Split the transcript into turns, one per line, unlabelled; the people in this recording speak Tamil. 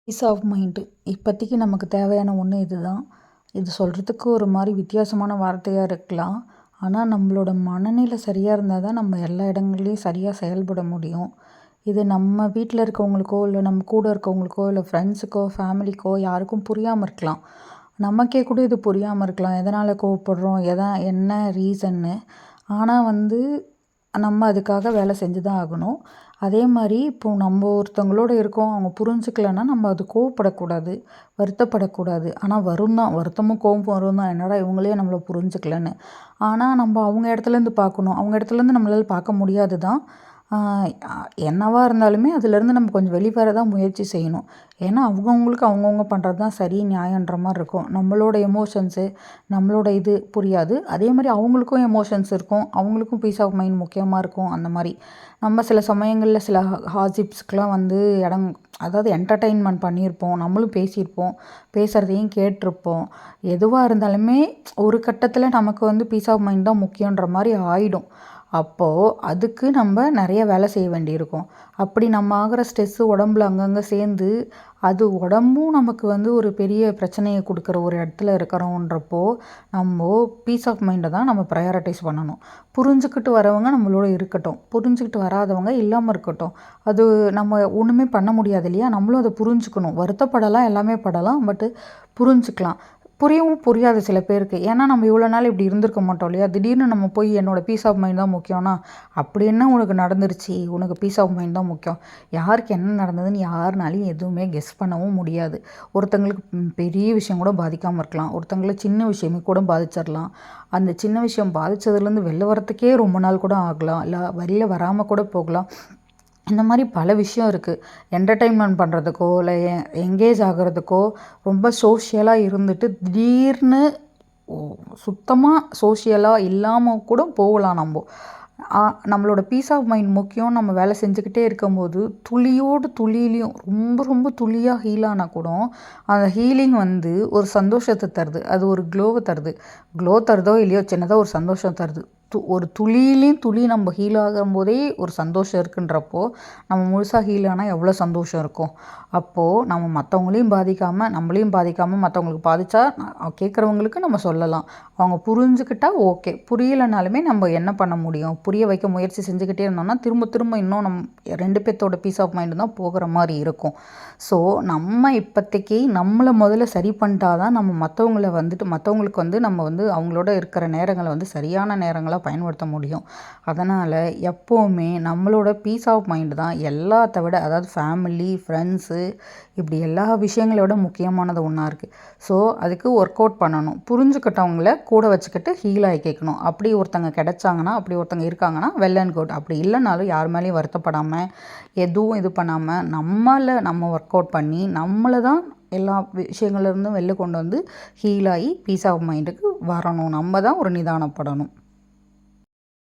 பீஸ் ஆஃப் மைண்டு இப்போதைக்கு நமக்கு தேவையான ஒன்று இதுதான். இது சொல்கிறதுக்கு ஒரு மாதிரி வித்தியாசமான வார்த்தையாக இருக்கலாம். ஆனால் நம்மளோட மனநிலை சரியாக இருந்தால் தான் நம்ம எல்லா இடங்கள்லையும் சரியாக செயல்பட முடியும். இது நம்ம வீட்டில் இருக்கவங்களுக்கோ இல்லை நம்ம கூட இருக்கவங்களுக்கோ இல்லை ஃப்ரெண்ட்ஸுக்கோ ஃபேமிலிக்கோ யாருக்கும் புரியாமல் இருக்கலாம். நமக்கே கூட இது புரியாமல் இருக்கலாம். எதனால் கோவப்படுறோம், என்ன ரீசன்னு. ஆனால் நம்ம அதுக்காக வேலை செஞ்சு தான் ஆகணும். அதே மாதிரி இப்போது நம்ம ஒருத்தவங்களோட இருக்கோம், அவங்க புரிஞ்சுக்கலன்னா நம்ம அது கோவப்படக்கூடாது, வருத்தப்படக்கூடாது. ஆனால் வருத்தமும் கோவம் வரும் தான், என்னடா இவங்களே நம்மளை புரிஞ்சுக்கலன்னு. ஆனால் நம்ம அவங்க இடத்துலேருந்து பார்க்கணும். அவங்க இடத்துலேருந்து நம்மளால் பார்க்க முடியாது தான். என்னவா இருந்தாலுமே அதுலேருந்து நம்ம கொஞ்சம் வெளிவர தான் முயற்சி செய்யணும். ஏன்னா அவங்கவுங்களுக்கு அவங்கவுங்க பண்ணுறது தான் சரி, நியாயன்ற மாதிரி இருக்கும். நம்மளோட எமோஷன்ஸு, நம்மளோட இது புரியாது. அதே மாதிரி அவங்களுக்கும் எமோஷன்ஸ் இருக்கும், அவங்களுக்கும் பீஸ் ஆஃப் மைண்ட் முக்கியமாக இருக்கும். அந்த மாதிரி நம்ம சில சமயங்களில் சில ஹார்ட்ஷிப்ஸ்க்கெலாம் அதாவது என்டர்டெயின்மெண்ட் பண்ணியிருப்போம், நம்மளும் பேசியிருப்போம், பேசுகிறதையும் கேட்டிருப்போம். எதுவாக இருந்தாலுமே ஒரு கட்டத்தில் நமக்கு பீஸ் ஆஃப் மைண்ட் தான் முக்கியன்ற மாதிரி ஆகிடும். அப்போது அதுக்கு நம்ம நிறைய வேலை செய்ய வேண்டியிருக்கும். அப்படி நம்ம ஆகிற ஸ்ட்ரெஸ்ஸு உடம்புல அங்கங்கே சேர்ந்து அது உடம்பும் நமக்கு ஒரு பெரிய பிரச்சனையை கொடுக்குற ஒரு இடத்துல இருக்கிறோன்றப்போ நம்ம பீஸ் ஆஃப் மைண்டை தான் நம்ம ப்ரையாரிட்டைஸ் பண்ணணும். புரிஞ்சுக்கிட்டு வரவங்க நம்மளோட இருக்கட்டும், புரிஞ்சுக்கிட்டு வராதவங்க இல்லாமல் இருக்கட்டும். அது நம்ம ஒன்றுமே பண்ண முடியாது இல்லையா? நம்மளும் அதை புரிஞ்சுக்கணும். வருத்தப்படலாம், எல்லாமே படலாம், பட்டு புரிஞ்சுக்கலாம். புரியவும் புரியாது சில பேருக்கு. ஏன்னா நம்ம இவ்வளோ நாள் இப்படி இருந்திருக்க மாட்டோம் இல்லையா? திடீர்னு நம்ம போய் என்னோடய பீஸ் ஆஃப் மைண்ட் தான் முக்கியம்னா, அப்படி என்ன உனக்கு நடந்துருச்சு, உனக்கு பீஸ் ஆஃப் மைண்ட் தான் முக்கியம். யாருக்கு என்ன நடந்ததுன்னு யாருனாலையும் எதுவுமே கெஸ் பண்ணவும் முடியாது. ஒருத்தங்களுக்கு பெரிய விஷயம் கூட பாதிக்காமல் இருக்கலாம், ஒருத்தங்களுக்கு சின்ன விஷயமே கூட பாதிச்சிடலாம். அந்த சின்ன விஷயம் பாதித்ததுலேருந்து வெளில வரத்துக்கே ரொம்ப நாள் கூட ஆகலாம், இல்லை வெளில வராமல் கூட போகலாம். இந்த மாதிரி பல விஷயம் இருக்குது. என்டர்டெயின்மெண்ட் பண்ணுறதுக்கோ இல்லை எங்கேஜ் ஆகிறதுக்கோ ரொம்ப சோஷியலாக இருந்துட்டு திடீர்னு சுத்தமாக சோஷியலாக இல்லாமல் கூட போகலாம். நம்மளோட பீஸ் ஆஃப் மைண்ட் முக்கியம். நம்ம வேலை செஞ்சுக்கிட்டே இருக்கும்போது துளியிலையும் ரொம்ப ரொம்ப துளியாக ஹீல் ஆனால் கூட அந்த ஹீலிங் ஒரு சந்தோஷத்தை தருது, அது ஒரு க்ளோவை தருது. க்ளோ தருதோ இல்லையோ, சின்னதாக ஒரு சந்தோஷம் தருது. ஒரு துளி நம்ம ஹீல் ஆகும்போதே ஒரு சந்தோஷம் இருக்குன்றப்போ நம்ம முழுசாக ஹீல் ஆனால் எவ்வளோ சந்தோஷம் இருக்கும். அப்போது நம்ம மற்றவங்களையும் பாதிக்காமல் நம்மளையும் பாதிக்காமல் மற்றவங்களுக்கு பாதித்தா கேட்குறவங்களுக்கு நம்ம சொல்லலாம். அவங்க புரிஞ்சுக்கிட்டா ஓகே, புரியலைனாலுமே நம்ம என்ன பண்ண முடியும்? புரிய வைக்க முயற்சி செஞ்சுக்கிட்டே இருந்தோம்னா திரும்ப இன்னும் ரெண்டு பேர்த்தோட பீஸ் ஆஃப் மைண்டு தான் போகிற மாதிரி இருக்கும். ஸோ நம்ம இப்போதைக்கு நம்மளை முதல்ல சரி பண்ணிட்டாதான் நம்ம மற்றவங்களுக்கு நம்ம அவங்களோட இருக்கிற நேரங்களை சரியான நேரங்களாக பயன்படுத்த முடியும். அதனால் எப்போவுமே நம்மளோட பீஸ் ஆஃப் மைண்டு தான் எல்லாத்த விட, அதாவது ஃபேமிலி, ஃப்ரெண்ட்ஸு, இப்படி எல்லா விஷயங்களை விட முக்கியமானது ஒன்றா இருக்குது. ஸோ அதுக்கு ஒர்க் அவுட் பண்ணணும். புரிஞ்சுக்கிட்டவங்கள கூட வச்சுக்கிட்டு ஹீலாகி கேட்கணும். அப்படி ஒருத்தங்க கிடைச்சாங்கன்னா, அப்படி ஒருத்தங்க இருக்காங்கன்னா வெல் அண்ட் குட். அப்படி இல்லைனாலும் யார் மேலேயும் வருத்தப்படாமல், எதுவும் இது பண்ணாமல் நம்ம ஒர்க் அவுட் பண்ணி நம்மளை தான் எல்லா விஷயங்கள்லேருந்தும் வெளில கொண்டு ஹீலாகி பீஸ் ஆஃப் மைண்டுக்கு வரணும். நம்ம தான் ஒரு நிதானப்படணும்.